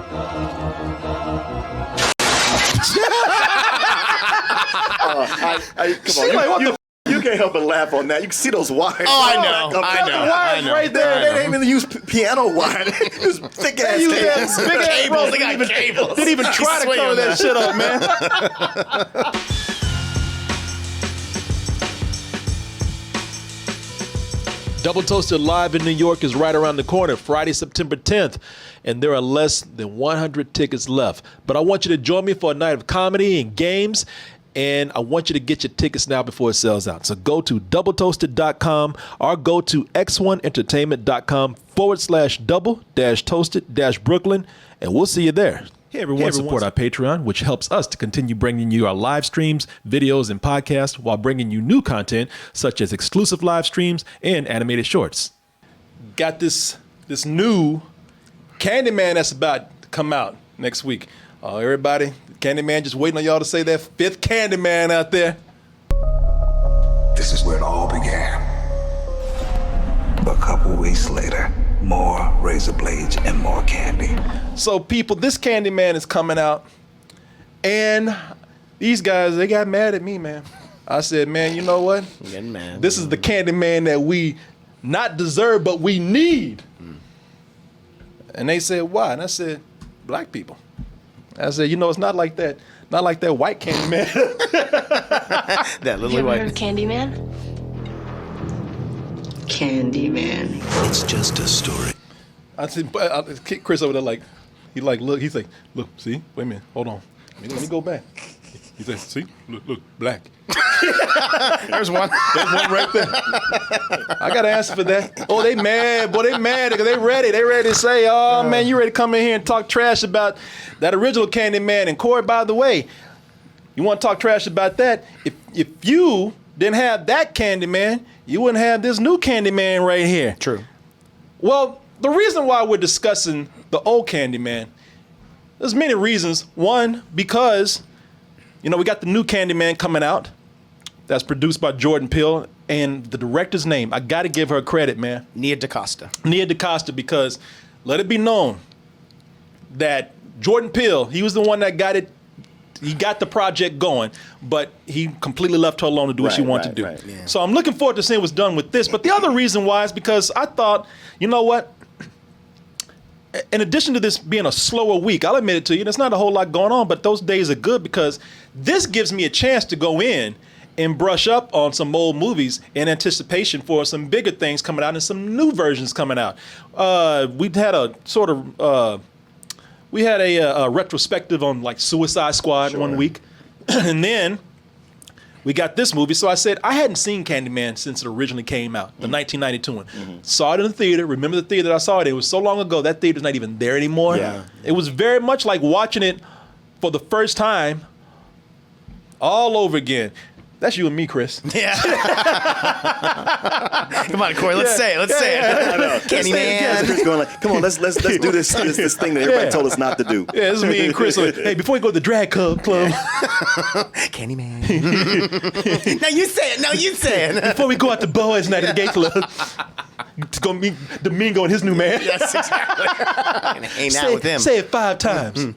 Come on, you can't help but laugh on that. You can see those wires. Oh, I know. The wires right there. They didn't even use piano wire. They used thick ass cables. Big cables. They got cables. Didn't even try to cover that shit up, man. Double Toasted Live in New York is right around the corner, Friday, September 10th, and there are less than 100 tickets left. But I want you to join me for a night of comedy and games, and I want you to get your tickets now before it sells out. So go to doubletoasted.com or go to x1entertainment.com/double-toasted-Brooklyn, and we'll see you there. Hey everyone, support our Patreon, which helps us to continue bringing you our live streams, videos, and podcasts while bringing you new content such as exclusive live streams and animated shorts. Got this new Candyman that's about to come out next week. Everybody, Candyman just waiting on y'all to say that fifth Candyman out there. This is where it all began. A couple weeks later, more razor blades and more candy. So people, this Candyman is coming out, and these guys, they got mad at me, man. I said, man, you know what? I'm getting mad. This is the Candyman that we not deserve, but we need. And they said, why? And I said, black people. I said, you know, it's not like that white Candyman. That little You ever white. heard of Candyman? Candyman. It's just a story. I said, Chris over there, like, he's like, look, see, wait a minute, hold on, let me go back. He said, see, look, black. There's one. There's one right there. I got to answer for that. Oh, they mad, boy, they mad because they ready to say, oh man, you ready to come in here and talk trash about that original Candyman. And Corey, by the way, you want to talk trash about that? If you didn't have that Candyman, you wouldn't have this new Candyman right here. True. Well, the reason why we're discussing the old Candyman, there's many reasons. One, because, you know, we got the new Candyman coming out that's produced by Jordan Peele, and the director's name, I got to give her credit, man. Nia DaCosta. Nia DaCosta, because let it be known that Jordan Peele, he was the one that got it. He got the project going, but he completely left her alone to do what she wanted to do. Right. Yeah. So I'm looking forward to seeing what's done with this. But the other reason why is because I thought, you know what? In addition to this being a slower week, I'll admit it to you, there's not a whole lot going on, but those days are good because this gives me a chance to go in and brush up on some old movies in anticipation for some bigger things coming out and some new versions coming out. We had a sort of... We had a retrospective on like Suicide Squad one week, and then we got this movie. So I said I hadn't seen Candyman since it originally came out, the 1992 one. Saw it in the theater. Remember the theater that I saw it? It was so long ago that theater's not even there anymore. Yeah. It was very much like watching it for the first time all over again. That's you and me, Chris. Yeah. Come on, Corey. Let's say it. Let's say it. I know. Candyman. Chris going like, come on, let's do this thing that everybody told us not to do. Yeah, this is me and Chris. Hey, before we go to the drag club, Candyman. No, you say it. No, you say it. before we go out to boys night at the gay club, it's gonna be Domingo and his new man. Yes, exactly. Gonna hang out with him. Say it 5 times.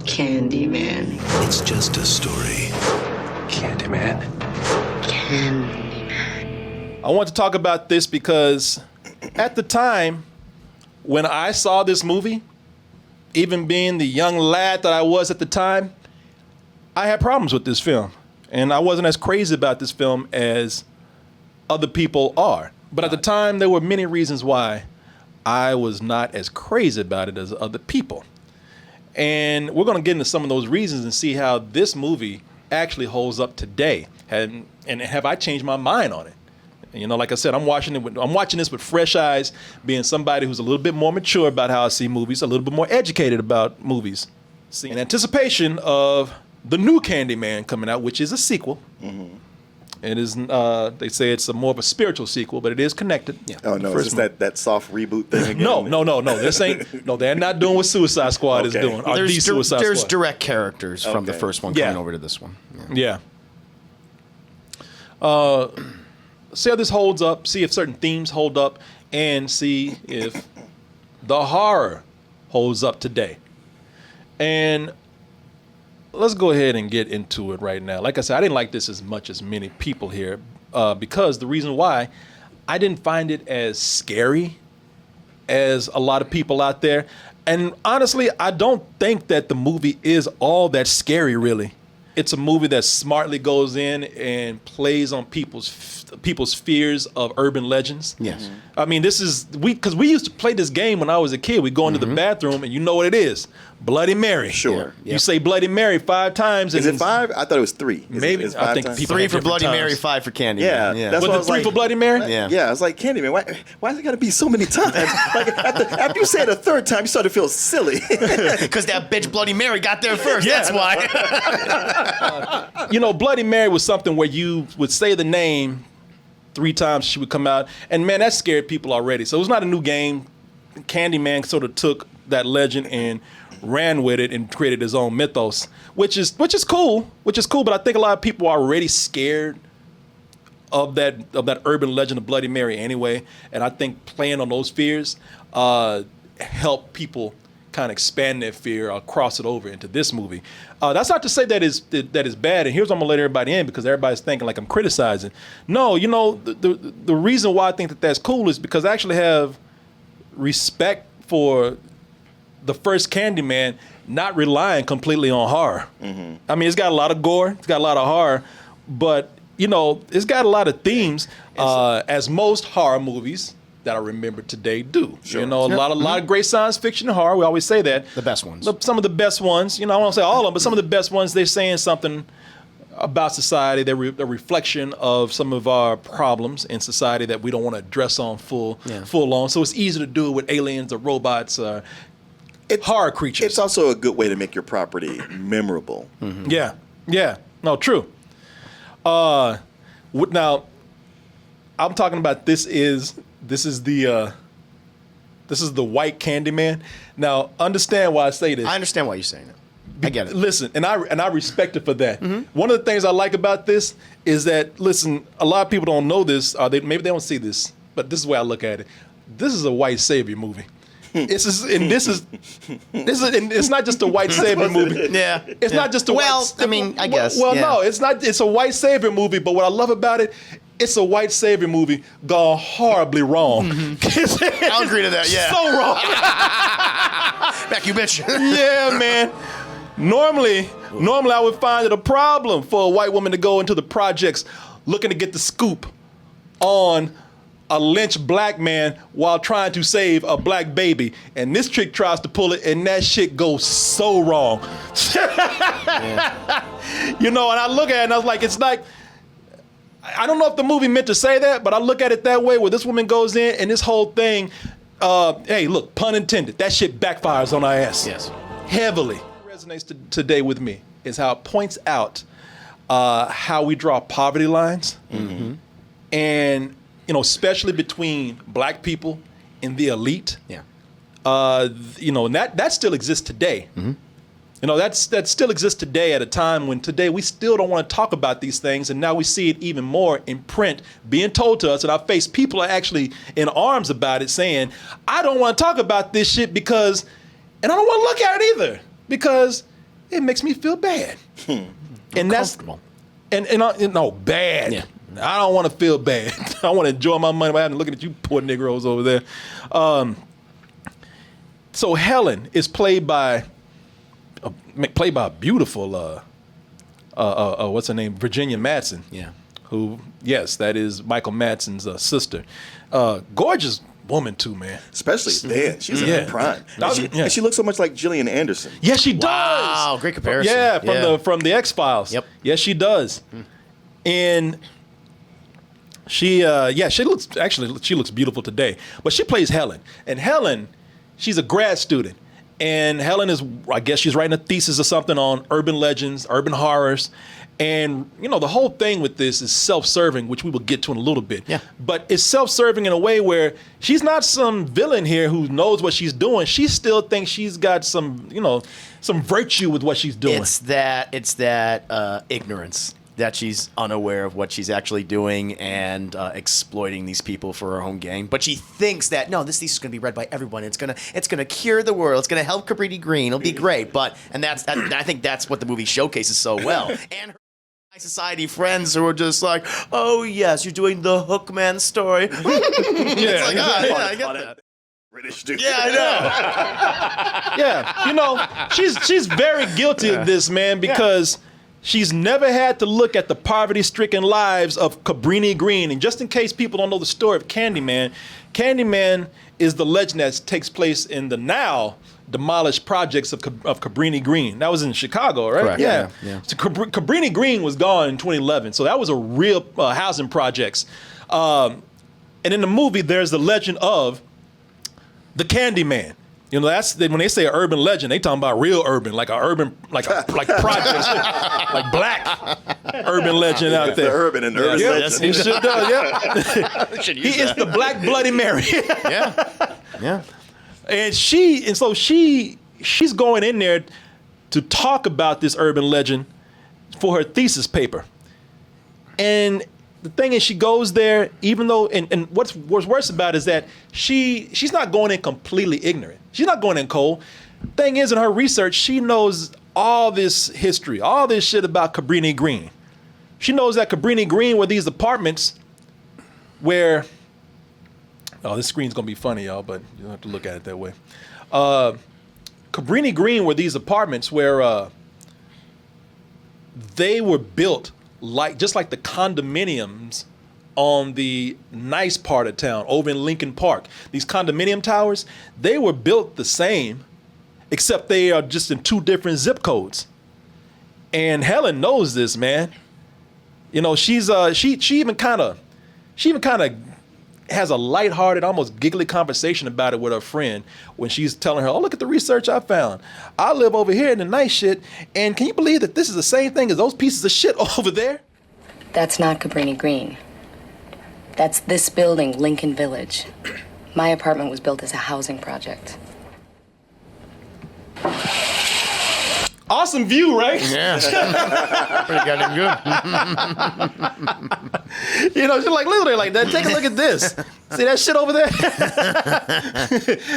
Candyman. It's just a story. Candyman. I want to talk about this because at the time when I saw this movie, even being the young lad that I was at the time, I had problems with this film. And I wasn't as crazy about this film as other people are. But at the time, there were many reasons why I was not as crazy about it as other people. And we're going to get into some of those reasons and see how this movie actually holds up today. And have I changed my mind on it? You know, like I said, I'm watching this with fresh eyes, being somebody who's a little bit more mature about how I see movies, a little bit more educated about movies. In anticipation of the new Candyman coming out, which is a sequel. It is, they say it's more of a spiritual sequel, but it is connected. Yeah. Oh no, is this that soft reboot thing again? No. This ain't. No, they're not doing what Suicide Squad is doing. Or the Suicide There's Squad. direct characters from the first one coming over to this one. Yeah. See how this holds up. See if certain themes hold up, and see if the horror holds up today. And let's go ahead and get into it right now. Like I said, I didn't like this as much as many people here because the reason why I didn't find it as scary as a lot of people out there. And honestly, I don't think that the movie is all that scary, really. It's a movie that smartly goes in and plays on people's fears of urban legends. Yes. I mean, because we used to play this game when I was a kid. We go into the bathroom and you know what it is. Bloody Mary. Sure. You say Bloody Mary 5 times. Is it 5? I thought it was 3. Maybe. It's I 5 think times? people 3 have for different Bloody times. Mary, 5 for Candyman. Yeah, that's Was what I it was 3 like, for Bloody Mary? Yeah. Yeah, I was like, Candyman, why is it got to be so many times? Like, after you say it a third time, you start to feel silly. Because that bitch Bloody Mary got there first. That's why. Bloody Mary was something where you would say the name 3 times, she would come out. And man, that scared people already. So it was not a new game. Candyman sort of took that legend and ran with it and created his own mythos, which is cool. But I think a lot of people are already scared of that urban legend of Bloody Mary anyway. And I think playing on those fears help people kind of expand their fear or cross it over into this movie. That's not to say that is bad. And here's what I'm gonna let everybody in because everybody's thinking like I'm criticizing. No, the reason why I think that that's cool is because I actually have respect for the first Candyman not relying completely on horror. Mm-hmm. I mean, it's got a lot of gore, it's got a lot of horror, but it's got a lot of themes, as most horror movies that I remember today do. Sure. A lot of great science fiction and horror. We always say that. The best ones. Some of the best ones. I won't say all of them, but some of the best ones. They're saying something about society. They're a reflection of some of our problems in society that we don't want to address on full on. So it's easy to do it with aliens or robots. Horror creatures. It's also a good way to make your property memorable. Mm-hmm. Yeah. No, true. Now, I'm talking about this is the white Candyman. Now, understand why I say this. I understand why you're saying it. I get it. Listen, and I respect it for that. Mm-hmm. One of the things I like about this is that, listen, a lot of people don't know this, or maybe they don't see this, but this is the way I look at it. This is a white savior movie. It's not just a white savior movie. Yeah. It's not just a white. I mean, I guess. Well, no, it's not. It's a white savior movie. But what I love about it, it's a white savior movie gone horribly wrong. Mm-hmm. I'll agree to that. Yeah. So wrong. Back you bitch. Yeah, man. Normally I would find it a problem for a white woman to go into the projects looking to get the scoop on a lynched black man while trying to save a black baby. And this chick tries to pull it, and that shit goes so wrong. And I look at it, and I was like, it's like, I don't know if the movie meant to say that, but I look at it that way, where this woman goes in, and this whole thing, hey, look, pun intended, that shit backfires on our ass. Yes. Heavily. What resonates today with me is how it points out how we draw poverty lines. Mm-hmm. And especially between black people and the elite. Yeah. And that still exists today. Mm-hmm. That still exists today at a time when today we still don't want to talk about these things, and now we see it even more in print being told to us in our face. People are actually in arms about it, saying, I don't want to talk about this shit because, and I don't want to look at it either, because it makes me feel bad. And that's bad. Yeah. I don't want to feel bad. I want to enjoy my money by having looking at you poor Negroes over there. So Helen is played by a beautiful, what's her name? Virginia Madsen. Yeah. Who, yes, that is Michael Madsen's sister. Gorgeous woman too, man. Especially then. She's in her prime. And she looks so much like Gillian Anderson. Yes, she does. Wow, great comparison. Yeah, from the X-Files. Yep. Yes, she does. And she looks beautiful today. But she plays Helen. And Helen, she's a grad student. And Helen she's writing a thesis or something on urban legends, urban horrors. And, the whole thing with this is self-serving, which we will get to in a little bit. Yeah. But it's self-serving in a way where she's not some villain here who knows what she's doing. She still thinks she's got some virtue with what she's doing. It's that ignorance that she's unaware of what she's actually doing and exploiting these people for her own gain. But she thinks that no, this thesis is going to be read by everyone. It's gonna cure the world. It's gonna help Cabrini Green. It'll be great. But I think that's what the movie showcases so well. And her high society friends who are just like, oh yes, you're doing the Hookman story. It's like, I get that. British dude. Yeah, I know. Yeah, you know, she's very guilty of this, man, because she's never had to look at the poverty-stricken lives of Cabrini Green. And just in case people don't know the story of Candyman, Candyman is the legend that takes place in the now demolished projects of Cabrini Green. That was in Chicago, right? Correct. Yeah. Yeah. So Cabrini Green was gone in 2011, so that was a real housing projects. And in the movie, there's the legend of the Candyman. You know, that's when they say urban legend, they talking about real urban, like projects, like black urban legend out there. The urban and urban legend. He should does, yeah. He is the Black Bloody Mary. Yeah. And she's going in there to talk about this urban legend for her thesis paper. And the thing is, she goes there, even though, and what's worse about it is that she's not going in completely ignorant. She's not going in cold. Thing is, in her research, she knows all this history, all this shit about Cabrini Green. She knows that Cabrini Green were these apartments where, oh, this screen's gonna be funny, y'all, but you don't have to look at it that way. Cabrini Green were these apartments where they were built just like the condominiums on the nice part of town over in Lincoln Park. These condominium towers, they were built the same, except they are just in 2 different zip codes. And Helen knows this, man. You know, she even kind of has a lighthearted, almost giggly conversation about it with her friend when she's telling her, oh, look at the research I found. I live over here in the nice shit, and can you believe that this is the same thing as those pieces of shit over there? That's not Cabrini Green. That's this building, Lincoln Village. My apartment was built as a housing project. Awesome view, right? Yeah. Pretty goddamn good. You know, she's like, literally like that. Take a look at this. See that shit over there?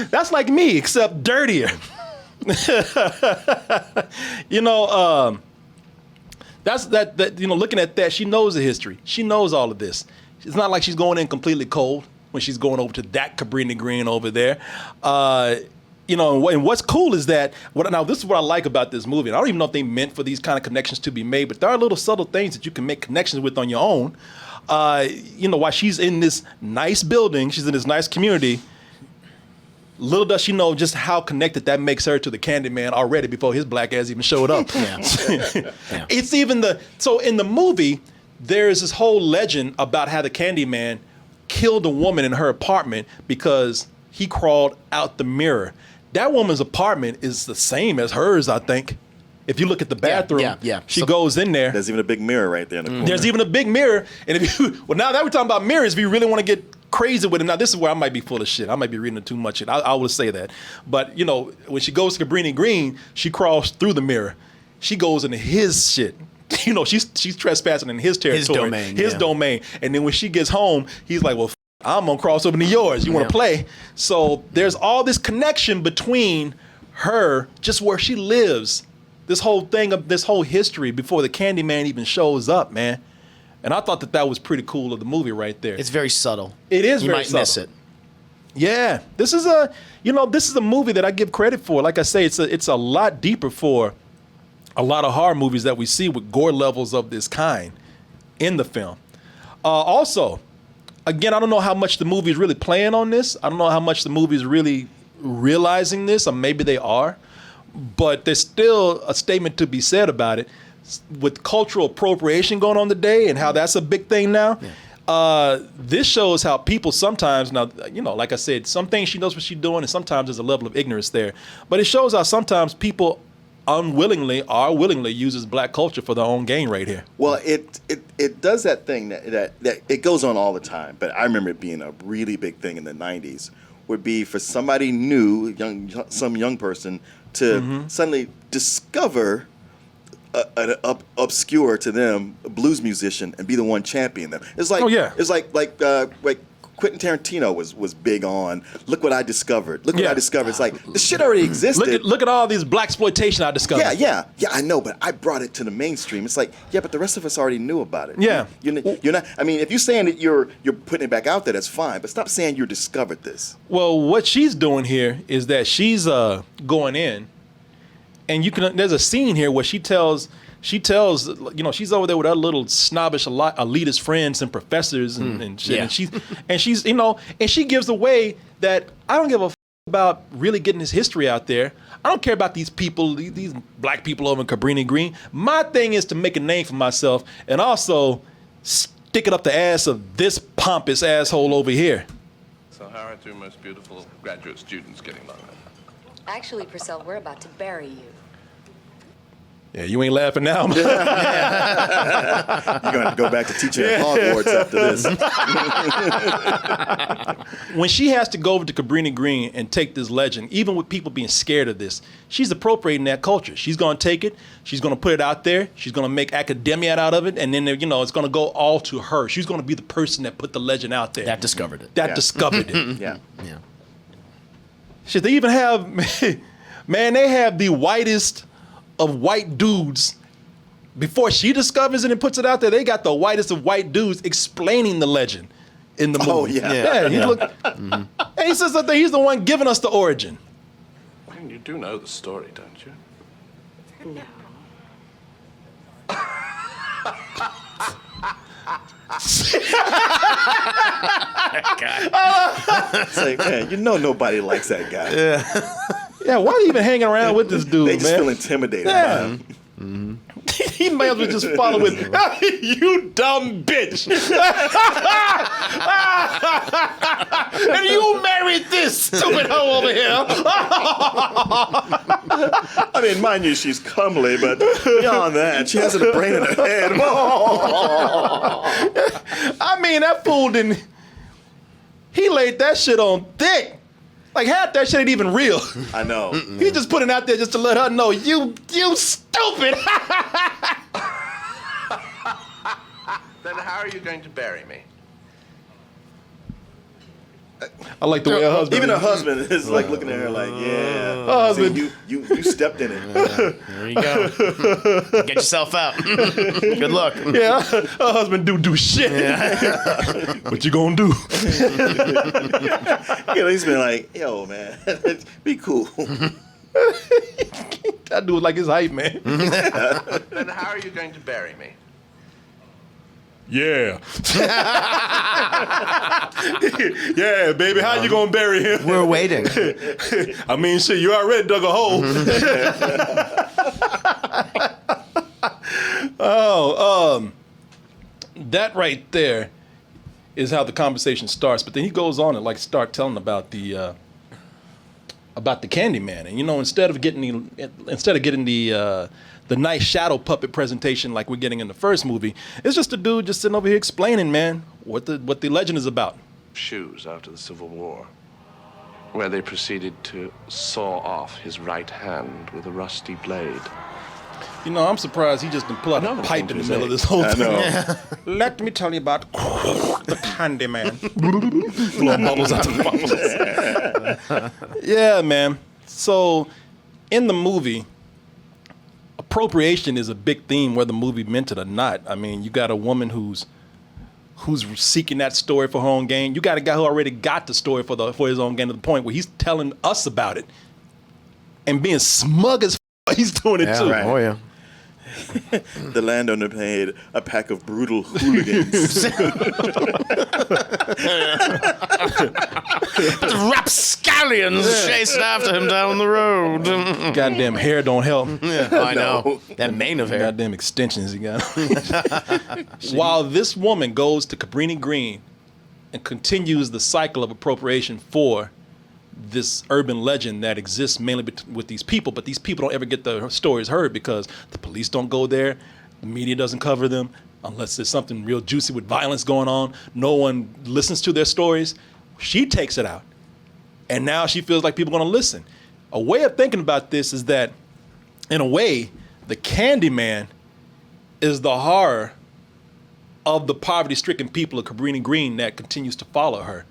That's like me, except dirtier. You know, that's that. You know, looking at that, she knows the history. She knows all of this. It's not like she's going in completely cold when she's going over to that Cabrini Green over there. You know, and what's cool is that, now this is what I like about this movie. And I don't even know if they meant for these kind of connections to be made, but there are little subtle things that you can make connections with on your own. You know, while she's in this nice building, she's in this nice community, little does she know just how connected that makes her to the Candyman already before his black ass even showed up. Yeah. It's even so in the movie, there's this whole legend about how the Candyman killed a woman in her apartment because he crawled out the mirror. That woman's apartment is the same as hers, I think. If you look at the bathroom, she goes in there. There's even a big mirror right there in the corner. There's even a big mirror. And if you, well, now that we're talking about mirrors, if you really want to get crazy with it, now this is where I might be full of shit. I might be reading too much shit. I will say that. But, you know, when she goes to Cabrini Green, she crawls through the mirror. She goes into his shit. You know, she's trespassing in his territory. His domain. And then when she gets home, he's like, well, I'm gonna cross over to yours. You want to play? So there's all this connection between her, just where she lives, this whole thing of this whole history before the Candyman even shows up, man. And I thought that was pretty cool of the movie right there. It's very subtle. It is. You very might subtle. miss it. Yeah, this is a movie that I give credit for. Like I say, it's a lot deeper for a lot of horror movies that we see with gore levels of this kind in the film. Also, again, I don't know how much the movie is really playing on this. I don't know how much the movie is really realizing this, or maybe they are. But there's still a statement to be said about it. With cultural appropriation going on today and how that's a big thing now, this shows how people sometimes, now, you know, like I said, some things she knows what she's doing, and sometimes there's a level of ignorance there. But it shows how sometimes people unwillingly or willingly uses black culture for their own gain right here. Well, it does that thing that it goes on all the time, but I remember it being a really big thing in the 90s, would be for somebody new, some young person to suddenly discover obscure to them blues musician and be the one championing them. It's like it's like Quentin Tarantino was big on. Look what I discovered. Look what I discovered. It's like the shit already existed. Look at all these blaxploitation I discovered. Yeah. I know, but I brought it to the mainstream. It's like, yeah, but the rest of us already knew about it. Yeah, you're not. I mean, if you're saying that you're putting it back out there, that's fine. But stop saying you discovered this. Well, what she's doing here is that she's going in, and there's a scene here where she tells, she's over there with her little snobbish elitist friends and professors and shit. And she's and she gives away that I don't give a about really getting his history out there. I don't care about these people, these black people over in Cabrini Green. My thing is to make a name for myself and also stick it up the ass of this pompous asshole over here. So how are two most beautiful graduate students getting along? Actually, Purcell, we're about to bury you. Yeah, you ain't laughing now. You're going to go back to teaching at Hogwarts after this. When she has to go over to Cabrini Green and take this legend, even with people being scared of this, she's appropriating that culture. She's going to take it. She's going to put it out there. She's going to make academia out of it. And then, it's going to go all to her. She's going to be the person that put the legend out there. That discovered it. Discovered it. Yeah. Shit, they even have, man, they have the whitest of white dudes. Before she discovers it and puts it out there, they got the whitest of white dudes explaining the legend in the movie. Oh, yeah. And he says that he's the one giving us the origin. I mean, you do know the story, don't you? No. It's like, man, nobody likes that guy. Yeah, why are you even hanging around with this dude, They just man? feel intimidated by him. He may as well just follow with, you dumb bitch. And you married this stupid hoe over here. I mean, mind you, she's comely, but beyond that, she has a brain in her head. I mean, that fool didn't, he laid that shit on thick. Like, half that shit ain't even real. I know. He just put it out there just to let her know, you stupid. Then how are you going to bury me? I like the way her husband. Even her husband is like looking at her like, yeah. Her husband. See, you stepped in it. There you go. Get yourself out. Good luck. Yeah, her husband do shit. Yeah. What you gonna do? He's been like, yo, man, be cool. That dude like his hype, man. Then how are you going to bury me? Yeah. Yeah, baby, how you gonna bury him? We're waiting. I mean, shit, you already dug a hole. That right there is how the conversation starts. But then he goes on and start telling about the Candyman, and instead of getting the nice shadow puppet presentation like we're getting in the first movie, it's just a dude just sitting over here explaining, man, what the legend is about. Shoes after the Civil War, where they proceeded to saw off his right hand with a rusty blade. I'm surprised he just didn't pull out a pipe in the middle of this whole thing. know. Let me tell you about the Candyman. Blowing bubbles out the bubbles. Yeah, man. So, in the movie, appropriation is a big theme, whether the movie meant it or not. I mean, you got a woman who's seeking that story for her own gain. You got a guy who already got the story for his own gain to the point where he's telling us about it and being smug as he's doing it too. Right. Oh, yeah. The landowner paid a pack of brutal hooligans. Rapscallions chasing after him down the road. Goddamn hair don't help. I know. That mane of hair. Goddamn extensions he got. While this woman goes to Cabrini Green and continues the cycle of appropriation for this urban legend that exists mainly with these people, but these people don't ever get their stories heard because the police don't go there, the media doesn't cover them, unless there's something real juicy with violence going on. No one listens to their stories. She takes it out. And now she feels like people are going to listen. A way of thinking about this is that, in a way, The Candyman is the horror of the poverty-stricken people of Cabrini Green that continues to follow her,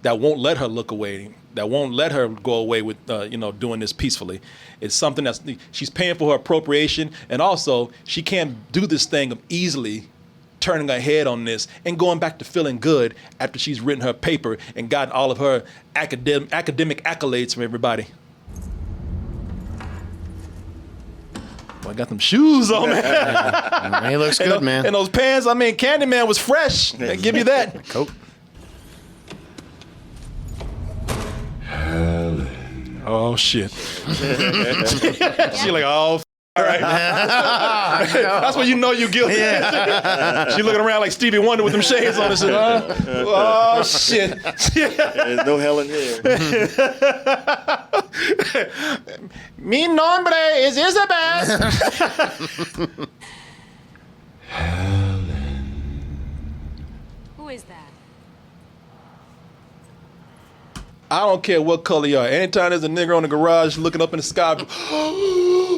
that won't let her look away, that won't let her go away with, doing this peacefully. It's something that's, she's paying for her appropriation, and also she can't do this thing of easily turning her head on this and going back to feeling good after she's written her paper and gotten all of her academic accolades from everybody. Well, I got them shoes on, man. He looks good, man. And those pants, I mean, Candyman was fresh. They give you that. Coat. Oh, shit. She like, oh, all right. That's when you know you're guilty. She looking around like Stevie Wonder with them shades on and shit. Oh, shit. There's no hell in here. Mi nombre is Isabel. Who is that? I don't care what color you are. Anytime there's a nigger on the garage looking up in the sky,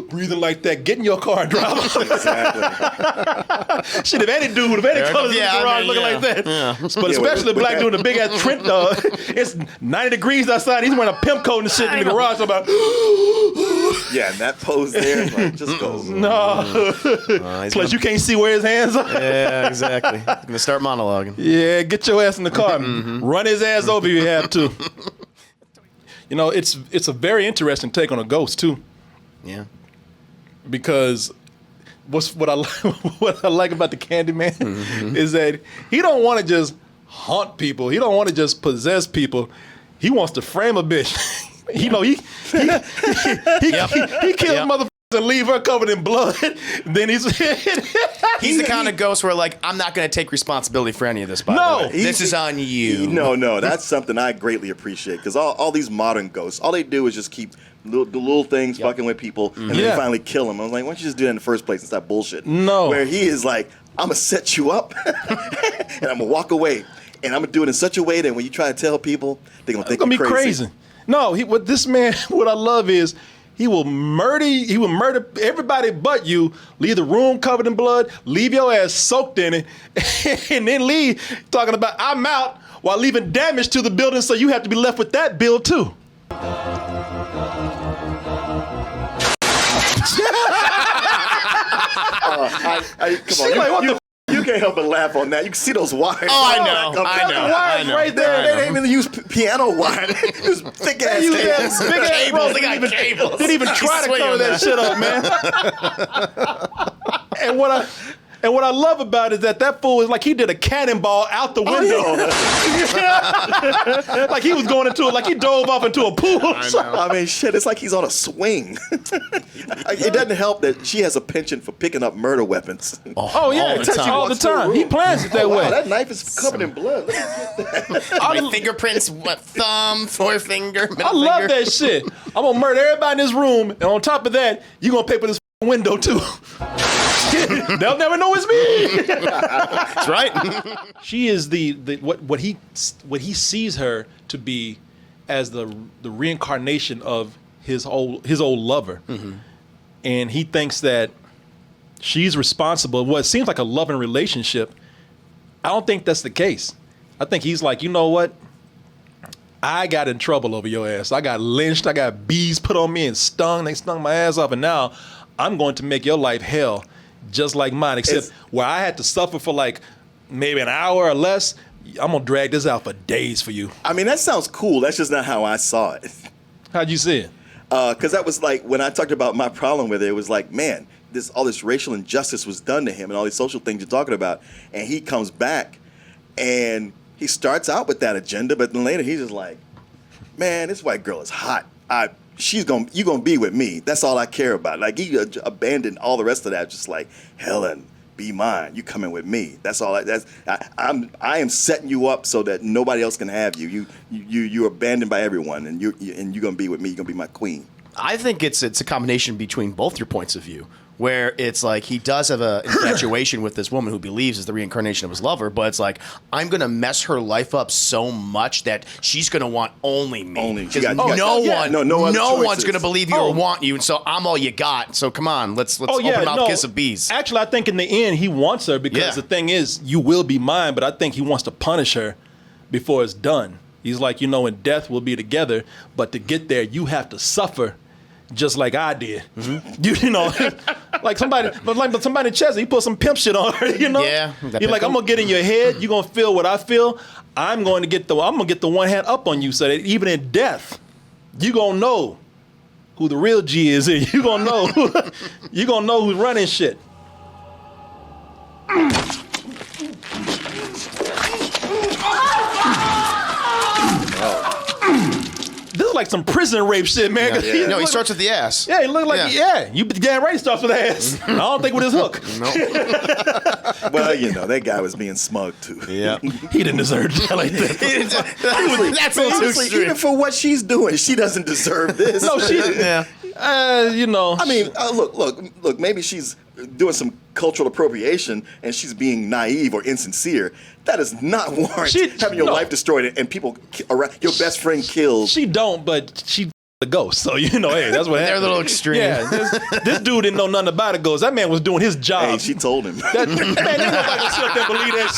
breathing like that, get in your car and drive off. Exactly. Shit, if any dude of any colors in the garage looking like that. Yeah. But especially a black dude in a big ass Trent, it's 90 degrees outside. He's wearing a pimp coat and shit in the garage. I'm about, yeah, and that pose there like, just goes. No. Plus, you can't see where his hands are. Yeah, exactly. He's gonna start monologuing. Yeah, get your ass in the car. Run his ass over if you have to. You know, it's a very interesting take on a ghost too. Yeah. Because what I like about the Candyman is that he don't want to just haunt people. He don't want to just possess people. He wants to frame a bitch. He kills motherfuckers and leave her covered in blood. Then he's the kind of ghost where like, I'm not going to take responsibility for any of this. By the way. This is on you. No, that's something I greatly appreciate because all these modern ghosts, all they do is just keep the little things fucking with people, and then they finally kill them. I was like, why don't you just do that in the first place and stop bullshit? No, where he is like, I'm gonna set you up, and I'm gonna walk away, and I'm gonna do it in such a way that when you try to tell people, they're gonna think you're crazy. No, what I love is. He will murder everybody but you, leave the room covered in blood, leave your ass soaked in it, and then leave talking about I'm out while leaving damage to the building so you have to be left with that bill too. Come on, you can't help but laugh on that. You can see those wires. Oh, I know. The wires right there. They didn't even use piano wire. They used big ass cables. Big cables. They got cables. Didn't even try to cover that shit up, man. And what I love about it is that fool is like he did a cannonball out the window. Like he was going into it, like he dove off into a pool. I mean, shit, it's like he's on a swing. It doesn't help that she has a penchant for picking up murder weapons. Oh yeah, all the time. He plans it that way. Wow, that knife is covered in blood. Let me get that. My fingerprints, thumb, forefinger, middle I love that shit. I'm gonna murder everybody in this room, and on top of that, you gonna pay for this window too. They'll never know it's me. That's right. She is what he sees her to be as the reincarnation of his old lover, and he thinks that she's responsible. What seems like a loving relationship, I don't think that's the case. I think he's like, you know what? I got in trouble over your ass. I got lynched. I got bees put on me and stung. They stung my ass off, and now I'm going to make your life hell. Just like mine, except where I had to suffer for like maybe an hour or less, I'm gonna drag this out for days for you. I mean, that sounds cool. That's just not how I saw it. How'd you see it? Because that was like, when I talked about my problem with it, it was like, man, all this racial injustice was done to him and all these social things you're talking about. And he comes back and he starts out with that agenda, but then later he's just like, man, this white girl is hot. You're gonna be with me. That's all I care about. Like he abandoned all the rest of that. Just like, Helen, be mine. You coming with me. That's all. I am setting you up so that nobody else can have you. You're abandoned by everyone, and you're gonna be with me. You're gonna be my queen. I think it's a combination between both your points of view, where it's like he does have an infatuation with this woman who believes is the reincarnation of his lover, but it's like, I'm going to mess her life up so much that she's going to want only me. Only. No one's going to believe you or Oh. want you, and so I'm all you got. So come on, let's open mouth kiss of bees. Actually, I think in the end he wants her because Yeah. the thing is, you will be mine, but I think he wants to punish her before it's done. He's like, you know, in death we'll be together, but to get there, you have to suffer just like I did. You know, like somebody in Chester, he put some pimp shit on her, you know? Yeah. You're like, I'm gonna get in your head, you're gonna feel what I feel. I'm gonna get the one hand up on you so that even in death, you gonna know who the real G is here. You gonna know who's running shit. This is like some prison rape shit, man. Yeah. No, he starts with the ass. Yeah, he looked like, you damn right he starts with ass. I don't think with his hook. Well, you know, that guy was being smug too. Yeah. He didn't deserve that like that. That's a little too Honestly, extreme. even for what she's doing, she doesn't deserve this. No, she didn't. Yeah. You know. I mean, look. Maybe she's doing some cultural appropriation and she's being naive or insincere. That does not warrant having your life destroyed and people around your best friend killed. She don't, but she the ghost. So you know, hey, that's what happened. They're a little extreme. Yeah, this dude didn't know nothing about a ghost. That man was doing his job. Hey, she told him. Man, ain't nobody gonna sit up there and believe that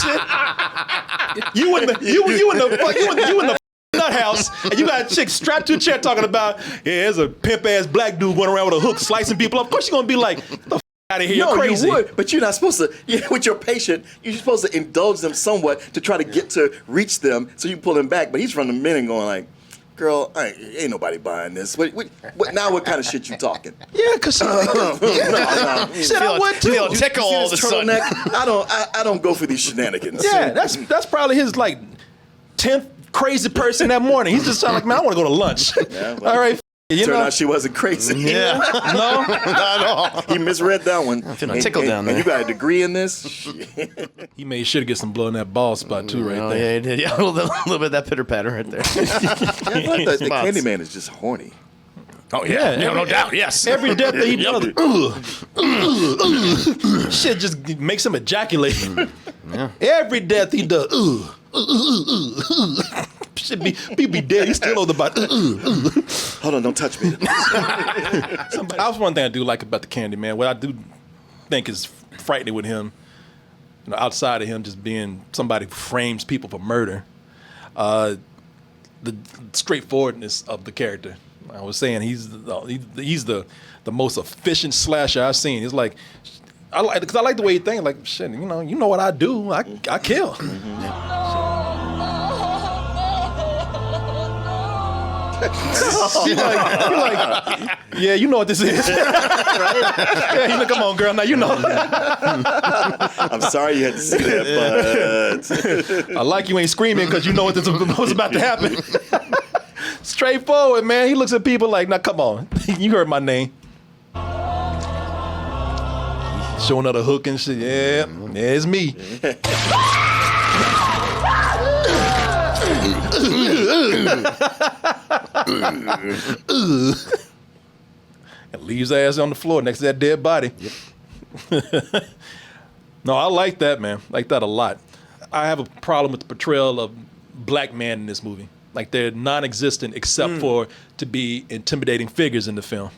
shit. You in the nut house, and you got a chick strapped to a chair talking about, there's a pimp ass black dude going around with a hook slicing people up. Of course you're gonna be like, the out of here, No, you're crazy. you would, but you're not supposed to. With your patient, you're supposed to indulge them somewhat to try to get to reach them, so you pull them back. But he's from the minute going like, "Girl, ain't nobody buying this. What now? What kind of shit you talking?" Yeah, because shit, I would too. Feel a tickle You see all of a this sudden. turtleneck? I don't go for these shenanigans. Yeah, that's probably his like 10th crazy person that morning. He's just like, man, I want to go to lunch. Yeah, well, all right. You Turned know, out she wasn't crazy. Yeah. no, Not at all. He misread that one. I'm feeling tickled down there. And you got a degree in this? Shit. he made sure to get some blood in that ball spot too, right Oh, there. yeah, he did. Yeah, a little bit of that pitter patter right there. I thought the Spots. Candyman is just horny. Oh Yeah, no doubt. Yes. Every death that he does, shit just makes him ejaculate. Every death he does, should be dead. He's still on the body. Hold on, don't touch me. That's one thing I do like about the Candyman. What I do think is frightening with him, you know, outside of him just being somebody who frames people for murder, the straightforwardness of the character. I was saying he's the most efficient slasher I've seen. It's like I like the way he thinks. Like shit, you know what I do? I kill. You're like, yeah, you know what this is. Yeah, you know, come on, girl. Now you know. I'm sorry you had to see that, but I like you ain't screaming because you know what was about to happen. Straightforward, man. He looks at people like, now come on. You heard my name. Showing her the hook and shit. Yeah, it's me. And leaves her ass on the floor next to that dead body. Yep. No, I like that, man. Like that a lot. I have a problem with the portrayal of black men in this movie. Like they're non-existent except for to be intimidating figures in the film.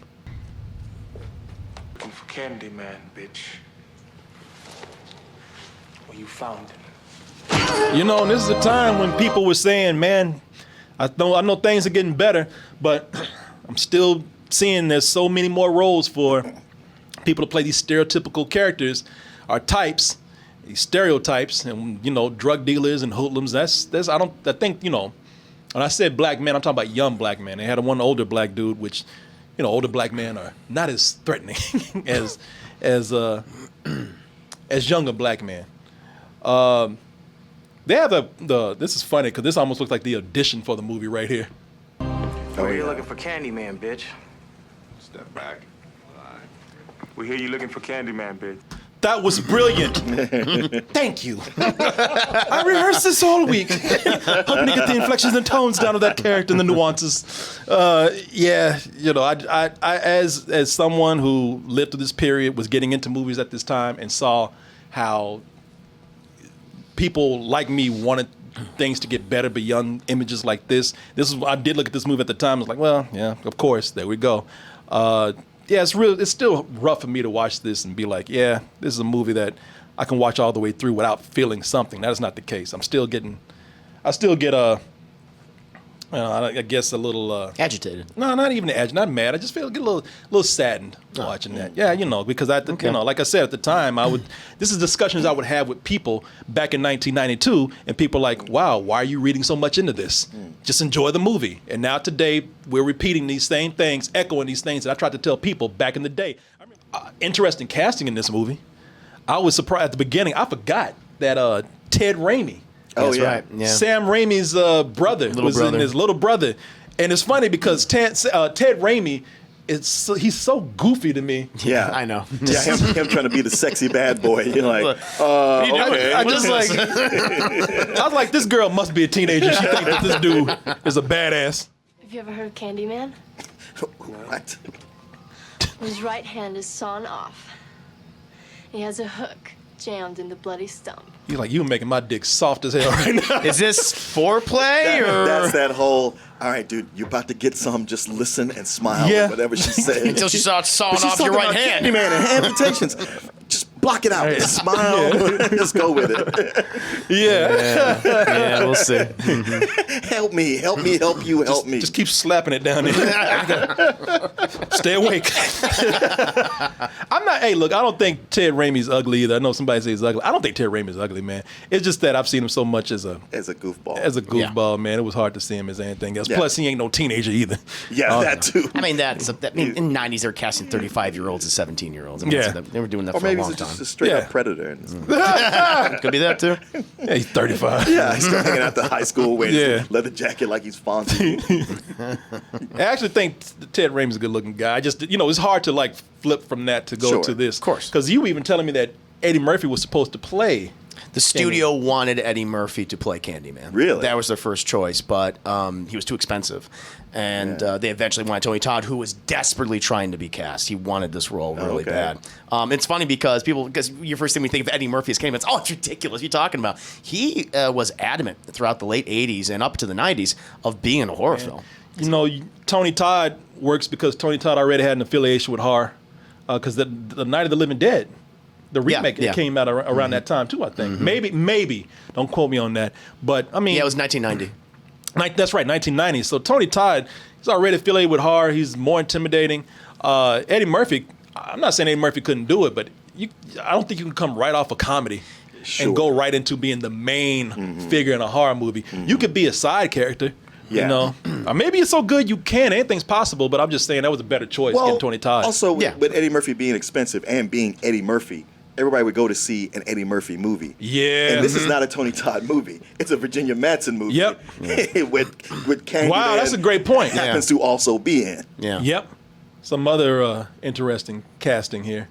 Looking for Candyman, bitch. Well, you found him. You know, and this is a time when people were saying, man, I know things are getting better, but I'm still seeing there's so many more roles for people to play these stereotypical characters or types, these stereotypes, and you know, drug dealers and hoodlums. I think, you know, when I said black men, I'm talking about young black men. They had one older black dude, which, you know, older black men are not as threatening as younger black men. They have this is funny because this almost looks like the audition for the movie right here. Oh, you're looking for Candyman, bitch. Step back. We hear you looking for Candyman, bitch. That was brilliant. Thank you. I rehearsed this all week, hoping to get the inflections and tones down of that character and the nuances. Yeah, you know, I as someone who lived through this period, was getting into movies at this time, and saw how people like me wanted things to get better beyond images like this. I did look at this movie at the time. I was like, well, yeah, of course, there we go. Yeah, it's still rough for me to watch this and be like, yeah, this is a movie that I can watch all the way through without feeling something. That is not the case. I still get I guess a little agitated. No, not even agitated, not mad. I just get a little saddened watching that. Yeah, you know, because you know, like I said at the time, this is discussions I would have with people back in 1992, and people like, wow, why are you reading so much into this? Just enjoy the movie. And now today, we're repeating these same things, echoing these things that I tried to tell people back in the day. Interesting casting in this movie. I was surprised at the beginning. I forgot that Ted Raimi. Oh, yeah. Right. Yeah. Sam Raimi's brother in his little brother. And it's funny because Ted Raimi, he's so goofy to me. Yeah. I know. Yeah, him trying to be the sexy bad boy. You're like, okay. I was like, this girl must be a teenager. She thinks that this dude is a badass. Have you ever heard of Candyman? What? His right hand is sawn off. He has a hook jammed in the bloody stump. He's like, you making my dick soft as hell right now. Is this foreplay or? That's that whole, all right, dude, you're about to get some, just listen and smile Yeah. at whatever she said. Until she starts sawing But she's off your talking right about hand. Candyman and amputations. Just block it out. Right. Smile. Just go with it. Yeah. We'll see. Help me, help you, help me. Just keep slapping it down there. Stay awake. Hey, look, I don't think Ted Raimi's ugly either. I know somebody says he's ugly. I don't think Ted Raimi's ugly, man. It's just that I've seen him so much as a goofball, man. It was hard to see him as anything else. Yeah. Plus, he ain't no teenager either. Yeah, that too. I mean, in the 90s, they were casting 35-year-olds and 17-year-olds. I mean, Yeah. they were doing that Or for a maybe long he's time. just a straight Yeah. up predator. Could be that, too. Yeah, he's 35. Yeah, he's still hanging out the high school wearing Yeah. his leather jacket like he's Fonzie. I actually think Ted Raimi's a good-looking guy. I just, it's hard to like flip from that to go Sure, to this. of course. Because you were even telling me that Eddie Murphy was supposed to play. The studio wanted Eddie Murphy to play Candyman. Really? That was their first choice, but he was too expensive. And they eventually wanted Tony Todd, who was desperately trying to be cast. He wanted this role really bad. It's funny because your first thing we think of Eddie Murphy as Candyman, it's, it's ridiculous. What are you talking about? He was adamant throughout the late 80s and up to the 90s of being in a horror film. Tony Todd works because Tony Todd already had an affiliation with horror. Because the Night of the Living Dead, the remake, it came out around that time too, I think. Maybe. Don't quote me on that. But, I mean... Yeah, it was 1990. That's right, 1990. So Tony Todd, he's already affiliated with horror. He's more intimidating. Eddie Murphy, I'm not saying Eddie Murphy couldn't do it, but I don't think you can come right off a comedy and go right into being the main figure in a horror movie. You could be a side character. Yeah. Or maybe you're so good you can. Anything's possible, but I'm just saying that was a better choice getting Tony Todd. Also, with Eddie Murphy being expensive and being Eddie Murphy, everybody would go to see an Eddie Murphy movie. Yeah. And this is not a Tony Todd movie. It's a Virginia Madsen movie. Yep. with Candyman. Wow, that's a great point. Happens to also be in. Yeah. Yep. Some other interesting casting here.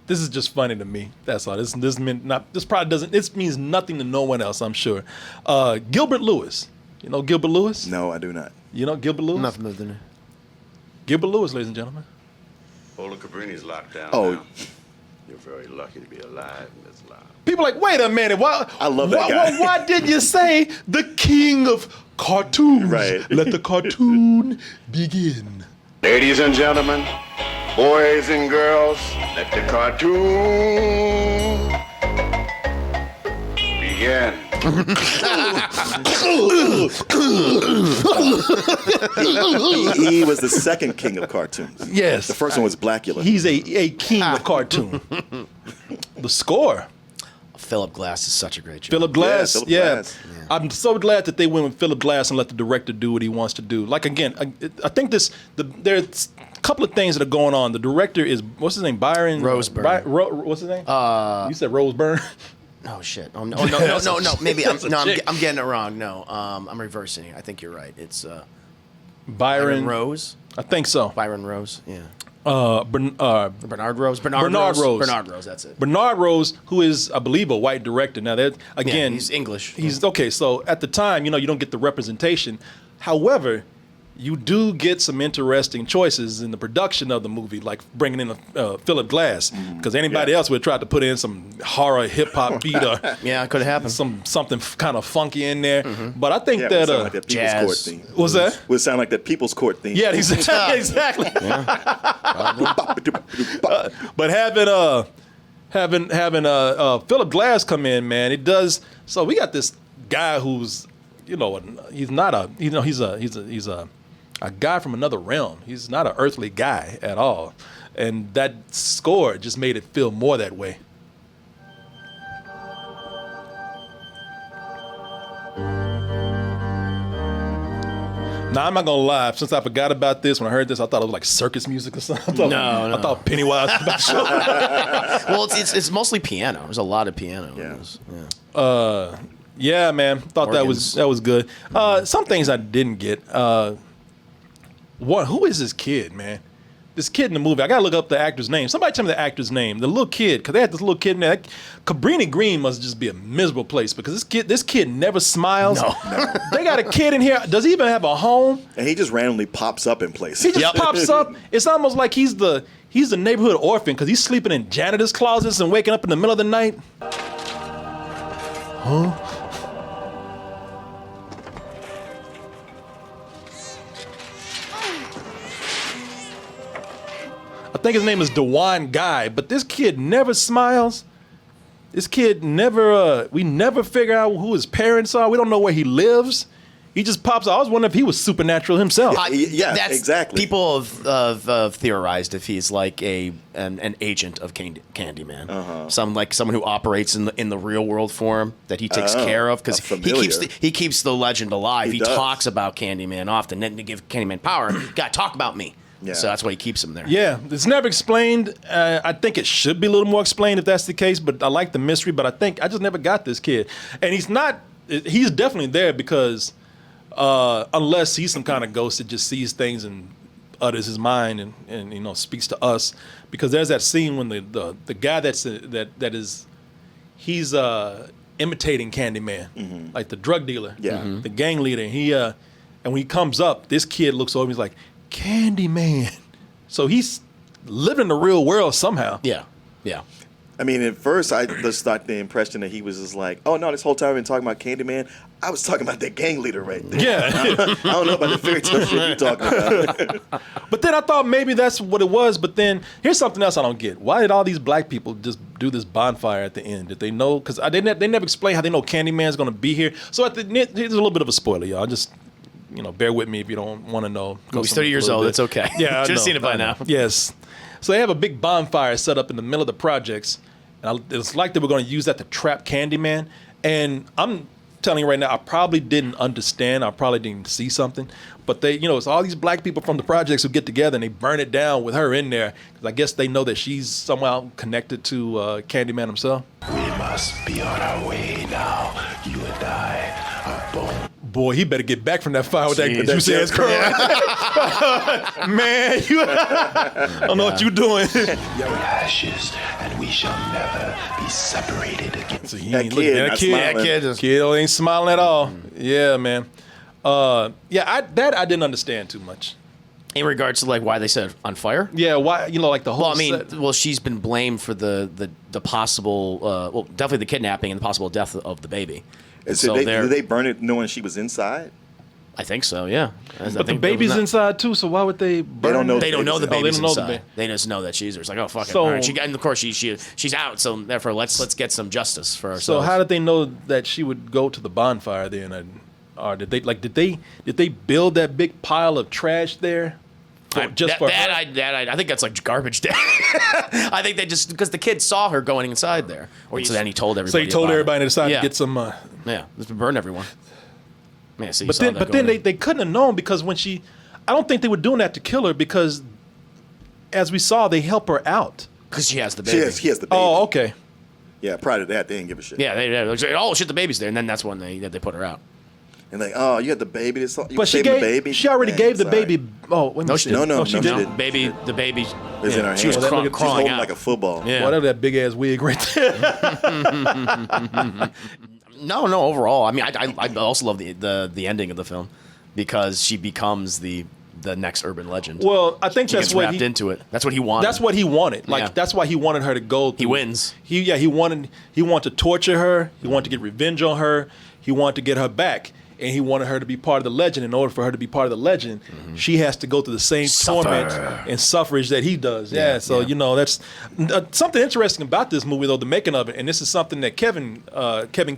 This is just funny to me. That's all. This means nothing to no one else, I'm sure. Gilbert Lewis. You know Gilbert Lewis? No, I do not. You know Gilbert Lewis? Nothing other than Gilbert Lewis, ladies and gentlemen. Ola Cabrini's locked down. Oh. Now. You're very lucky to be alive in this life. People are like, wait a minute. I love that guy. Why did you say the king of cartoons? Right. Let the cartoon begin. Ladies and gentlemen, boys and girls, let the cartoon begin. He was the second king of cartoons. Yes. The first one was Blackula. He's a king of cartoon. The score. Philip Glass is such a great job. Philip Glass, Philip yeah. Glass. I'm so glad that they went with Philip Glass and let the director do what he wants to do. Like, again, I think there's a couple of things that are going on. The director is, what's his name? Byron? Roseburn. What's his name? You said Roseburn? Oh shit! Oh no! Maybe I'm getting it wrong. No, I'm reversing it. I think you're right. It's Byron Rose. I think so. Byron Rose. Yeah. Bernard Rose. Bernard Rose. Bernard Rose. That's it. Bernard Rose, who is, I believe, a white director. Now, that again, he's English. He's okay. So at the time, you don't get the representation. However, you do get some interesting choices in the production of the movie, like bringing in Philip Glass, because anybody else would have tried to put in some horror hip hop beat or it could have happened. Something kind of funky in there. But I think it would that sound like that People's Court jazz. theme. was that Would sound like that People's Court theme. yeah exactly. But having Philip Glass come in, man, it does. So we got this guy who's he's not a he's a guy from another realm. He's not an earthly guy at all, and that score just made it feel more that way. Now, I'm not gonna lie. Since I forgot about this, when I heard this, I thought it was like circus music or something. I thought Pennywise was about to show up. Well, it's mostly piano. There's a lot of piano. Yeah. In this. Yeah, man. Thought Organs. that was good. Some things I didn't get. Who is this kid, man? This kid in the movie. I gotta look up the actor's name. Somebody tell me the actor's name. The little kid, because they had this little kid in there. Cabrini Green must just be a miserable place because this kid never smiles. No. They got a kid in here. Does he even have a home? And he just randomly pops up in places. He just pops up. It's almost like he's the neighborhood orphan because he's sleeping in janitor's closets and waking up in the middle of the night. Huh? I think his name is DeJuan Guy, but this kid never smiles. This kid never, we never figure out who his parents are. We don't know where he lives. He just pops out. I was wondering if he was supernatural himself. That's, exactly. People have theorized if he's like an agent of Candyman, someone who operates in the real world form that he takes care of because he keeps the legend alive. He talks about Candyman often, and to give Candyman power, gotta talk about me. Yeah. So that's why he keeps him there. Yeah, it's never explained. I think it should be a little more explained if that's the case, but I like the mystery, but I just never got this kid. And he's definitely there because unless he's some kind of ghost that just sees things and utters his mind and speaks to us, because there's that scene when the guy he's imitating Candyman, like the drug dealer, the gang leader. And when he comes up, this kid looks over and he's like, Candyman. So he's living in the real world somehow. Yeah. I mean, at first, I just got the impression that he was just like, oh, no, this whole time I've been talking about Candyman. I was talking about that gang leader right there. Yeah. I don't know about the fairy tale shit you're talking about. But then I thought maybe that's what it was. But then here's something else I don't get. Why did all these black people just do this bonfire at the end? Did they know? Because they never explain how they know Candyman's going to be here. So here's a little bit of a spoiler, y'all. Just bear with me if you don't want to know. He's 30 years old. It's okay. Yeah, Should have seen it by now. Yes. So they have a big bonfire set up in the middle of the projects. And it's like they were going to use that to trap Candyman. And I'm telling you right now, I probably didn't understand. I probably didn't see something. But it's all these black people from the projects who get together and they burn it down with her in there. Because I guess they know that she's somehow connected to Candyman himself. We must be on our way now. You and I are both. Boy, he better get back from that fire with that juicy ass curl. Man, I don't know what you're doing. Your ashes, and we shall never be separated again. So he ain't looking at that kid ain't smiling at all. Yeah, man. I didn't understand too much. In regards to like why they set it on fire? Yeah, why like the whole Well, she's been blamed for the possible definitely the kidnapping and the possible death of the baby. So did they burn it knowing she was inside? I think so, yeah. But the baby's inside too, so why would they burn it? They don't know the baby's inside. They just know that she's there. It's like, oh, fuck it. All right. And of course, she's out, so therefore, let's get some justice for ourselves. So how did they know that she would go to the bonfire then? Or did they build that big pile of trash there? I think that's like garbage day. I think they just because the kid saw her going inside there, so then he told everybody. So he told everybody to decide to get some. Let's burn everyone. Yeah, so but then they couldn't have known because when I don't think they were doing that to kill her because, as we saw, they help her out because she has the baby. She has the baby. Oh, okay. Yeah, prior to that, they didn't give a shit. Yeah, they like, oh shit, the baby's there, and then that's when they put her out. And like, oh, you had the baby. You But she saving gave the baby. she already Man, gave the sorry. baby. Oh, wait, No, she didn't. No, she she didn't. didn't. The baby. It was in her She was hand. crawling She's holding out like a football. Yeah. Boy, that was that big ass wig right there. No, overall, I mean, I also love the ending of the film because she becomes the next urban legend. Well, I think She that's gets what wrapped into it. That's what he wanted. That's what he wanted. Like Yeah. that's why he wanted her to go. He wins. He wanted to torture her. He wanted to get revenge on her. He wanted to get her back. And he wanted her to be part of the legend. In order for her to be part of the legend, she has to go through the same torment and suffrage that he does. Yeah. So you know that's something interesting about this movie, though, the making of it. And this is something that Kevin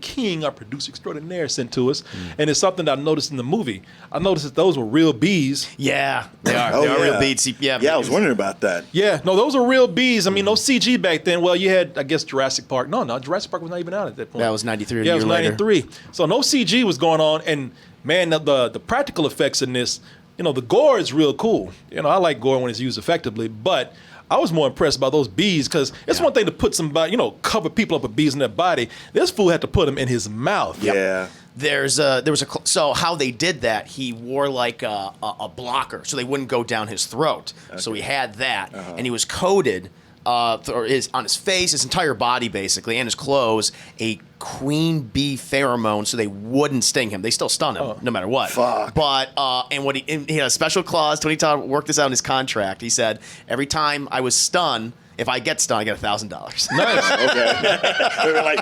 King, our producer extraordinaire, sent to us. And it's something that I noticed in the movie. I noticed that those were real bees. Yeah, they are. Oh, They are yeah. real beats. Yeah, I was wondering about that. Yeah, no, those are real bees. I mean, no CG back then. Well, you had, I guess, Jurassic Park. No, Jurassic Park was not even out at that point. That was 93. Yeah, it a was year later. 93. So no CG was going on, and man, the practical effects in this, you know, the gore is real cool. You know, I like gore when it's used effectively, but I was more impressed by those bees because it's one thing to put somebody, you know, cover people up with bees in their body. This fool had to put them in his mouth. Yeah. There was a so how they did that. He wore like a blocker so they wouldn't go down his throat. So he had that, and he was coated. On his face, his entire body basically, and his clothes, a queen bee pheromone, so they wouldn't sting him. They still stun him, no matter what. Fuck. But and he had a special clause. Tony Todd worked this out in his contract. He said every time I was stunned, if I get stunned, I get $1,000. Nice. Okay. We were like,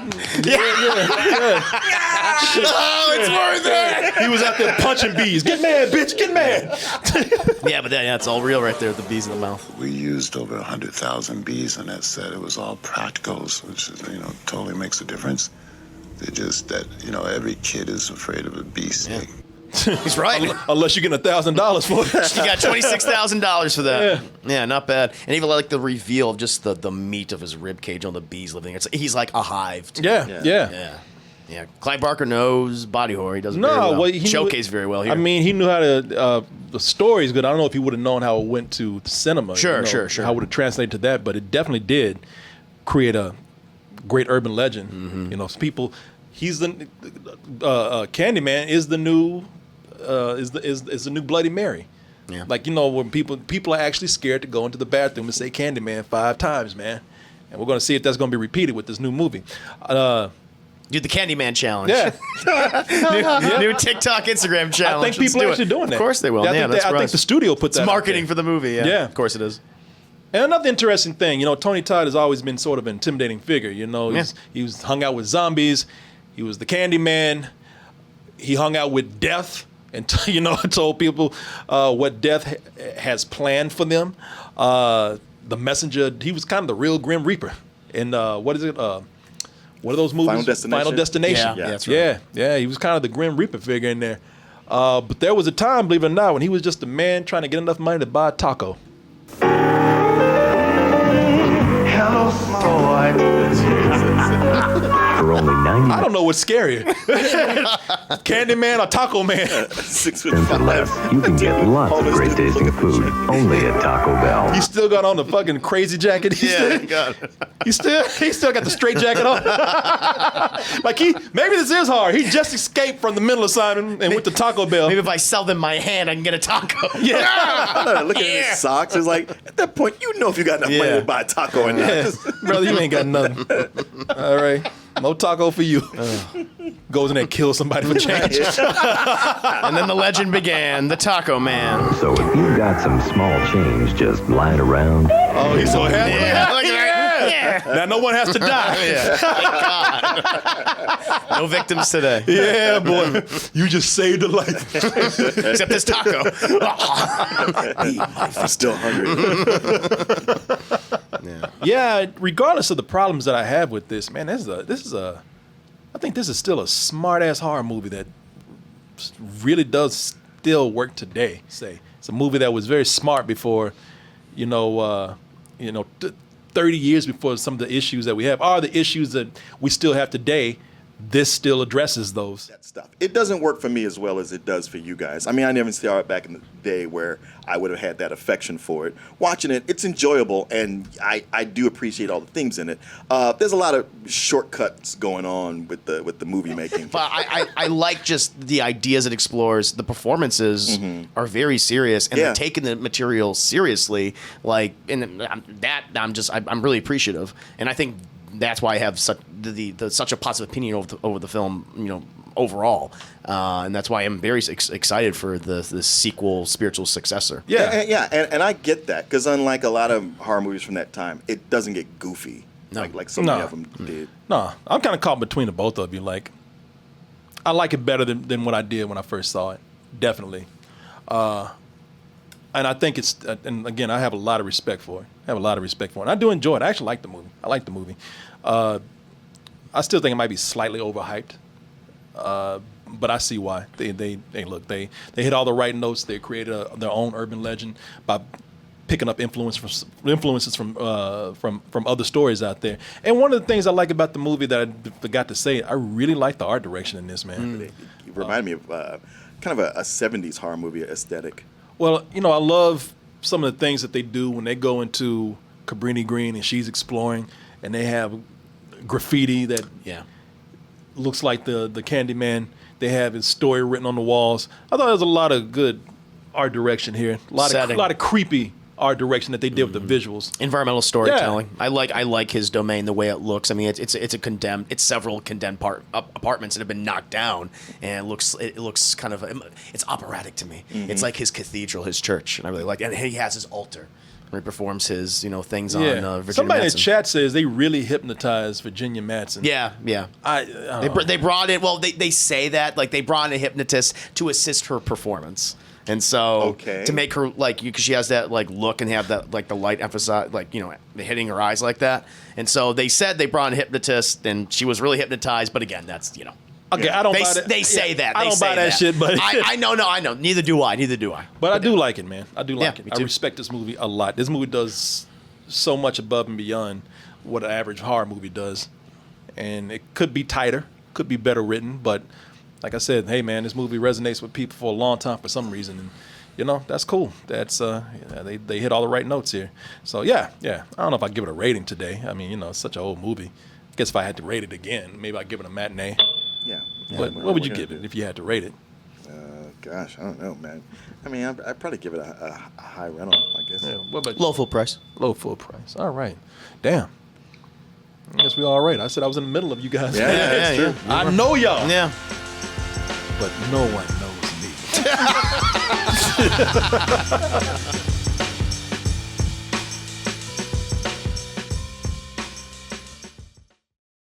Oh, it's worth it. He was out there punching bees. Get mad, bitch. Get mad. Yeah, but it's all real right there. The bees in the mouth. We used over 100,000 bees on that set. It was all practicals, which is, you know, totally makes a difference. They're just that, you know, every kid is afraid of a bee sting. He's right. Unless you get $1,000 for it. He got $26,000 for that. Yeah, not bad. And even like the reveal of just the meat of his rib cage on the bees living. He's like a hive. Yeah. Clive Barker knows body horror. He does it No, very well. well, he Showcase very well here. I mean, he knew how to. The story's good. I don't know if he would have known how it went to the cinema. Sure. How would it translate to that? But it definitely did create a great urban legend. Mm-hmm. You know, people. He's the Candyman is the new is the new Bloody Mary. Yeah. Like, you know, when people are actually scared to go into the bathroom and say Candyman 5 times, man. And we're going to see if that's going to be repeated with this new movie. Do the Candyman challenge. Yeah. New TikTok, Instagram challenge. I think people are actually doing that. Of course they will. I think the studio put that It's out marketing there. for the movie. Yeah, of course it is. And another interesting thing, you know, Tony Todd has always been sort of an intimidating figure. You know, he was hung out with zombies. He was the Candyman. He hung out with death and, you know, told people what death has planned for them. The Messenger, he was kind of the real Grim Reaper. And what is it? What are those movies? Final Destination. Yeah, that's right. Yeah. He was kind of the Grim Reaper figure in there. But there was a time, believe it or not, when he was just a man trying to get enough money to buy a taco. Hello, boy. For only 90 I don't know what's scarier, Candyman or Taco Man. cents or less, you can get lots of great tasting food only at Taco Bell. He still got on the fucking crazy jacket. He still got the straight jacket on. Like maybe this is hard. He just escaped from the mental asylum and went to Taco Bell. Maybe if I sell them my hand, I can get a taco. Looking at his socks, it's like, at that point, you know if you got enough money to buy a taco or not. Yeah. Brother, you ain't got nothing. All right. No taco for you. Goes in there and kills somebody for change. And then the legend began, the Taco Man. So if you've got some small change just lying around, Oh, he's so happy. Yeah, look at that. Yeah. Now no one has to die. Thank God. No victims today. Yeah, boy. You just saved a life. Except this taco. I'm still hungry. Yeah, regardless of the problems that I have with this, man, I think this is still a smart ass horror movie that really does still work today. It's a movie that was very smart before, 30 years before some of the issues that we have are the issues that we still have today this still addresses those. That stuff. It doesn't work for me as well as it does for you guys. I mean, I never saw it back in the day where I would have had that affection for it. Watching it, it's enjoyable, and I do appreciate all the things in it. There's a lot of shortcuts going on with the movie making. But I like just the ideas it explores. The performances are very serious, and they're taking the material seriously. Like, and I'm really appreciative, and I think that's why I have such such a positive opinion over the film, you know, overall, and that's why I'm very excited for the sequel, spiritual successor. And I get that, because unlike a lot of horror movies from that time, it doesn't get goofy like so many of them did. No, I'm kind of caught between the both of you. Like, I like it better than what I did when I first saw it, definitely. And I think it's, and again, I have a lot of respect for it. And I do enjoy it. I actually like the movie. I like the movie. I still think it might be slightly overhyped, but I see why. They hit all the right notes. They created their own urban legend by picking up influences from other stories out there. And one of the things I like about the movie that I forgot to say, I really like the art direction in this, man. It reminded me of kind of a 70s horror movie aesthetic. Well, you know, I love some of the things that they do when they go into Cabrini Green and she's exploring, and they have graffiti that looks like the Candyman. They have his story written on the walls. I thought there was a lot of good art direction here. A lot of creepy art direction that they did with the visuals. Environmental storytelling. Yeah. I like his domain, the way it looks. I mean, it's several condemned apartments that have been knocked down, and it looks kind of, it's operatic to me. It's like his cathedral, his church, and I really like it. And he has his altar where he performs his things on Virginia Somebody Madsen. in the chat says they really hypnotized Virginia Madsen. Yeah. They brought in, they say that, like, they brought in a hypnotist to assist her performance. And so to make her, like, because she has that, like, look and have that, like, the light emphasize, like, hitting her eyes like that. And so they said they brought in a hypnotist, and she was really hypnotized. But again, that's, Okay, I don't buy that. They say that. I don't buy that shit, but I know. Neither do I. But I do like it, man. I do like it. I respect this movie a lot. This movie does so much above and beyond what an average horror movie does. And it could be tighter, could be better written, but like I said, hey man, this movie resonates with people for a long time for some reason, and that's cool. That's they hit all the right notes here. So yeah. I don't know if I'd give it a rating today. I mean, it's such an old movie. I guess if I had to rate it again, maybe I'd give it a matinee. Yeah. What would you give it if you had to rate it? Gosh, I don't know, man. I mean, I'd probably give it a high rental, I guess. Yeah. What about low full price? Low full price. All right. Damn. I guess we're all right. I said I was in the middle of you guys. Yeah, that's true. I know y'all. Yeah. But no one knows me.